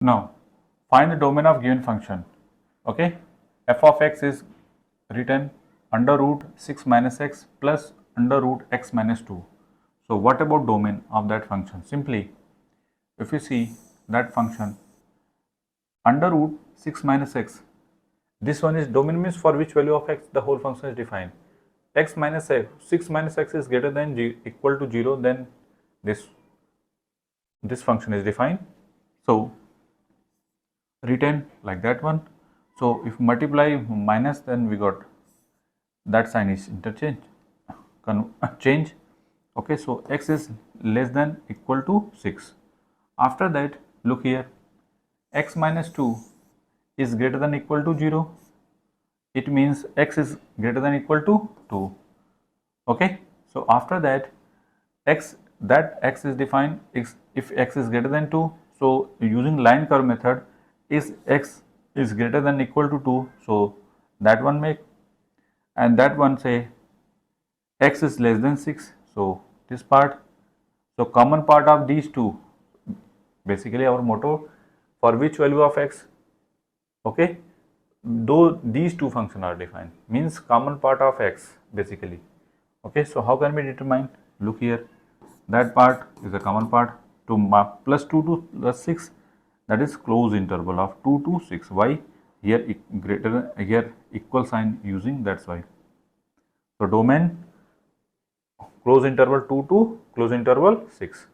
Now find the domain of given function. Okay, f of x is written under root 6 minus x plus under root x minus 2. So what about domain of that function? Simply, if you see that function under root 6 minus x, this one is domain, means for which value of x the whole function is defined. X minus x, 6 minus x is greater than equal to 0, then this function is defined. So written like that one. So if multiply minus, then we got that sign is interchange, change. Okay, so x is less than equal to 6. After that, look here, x minus 2 is greater than equal to 0. It means x is greater than equal to 2. Okay, so after that, x is defined if x is greater than 2. So using line curve method, is x is greater than equal to 2, so that one make, and that one say x is less than 6, so this part. So common part of these two, basically our motto, for which value of x, okay, though these two functions are defined, means common part of x basically. Okay, so how can we determine? Look here, that part is a common part. To plus 2 to plus 6, that is close interval of 2 to 6. Why? Here greater, here equal sign using, that's why. So domain close interval 2 to close interval 6.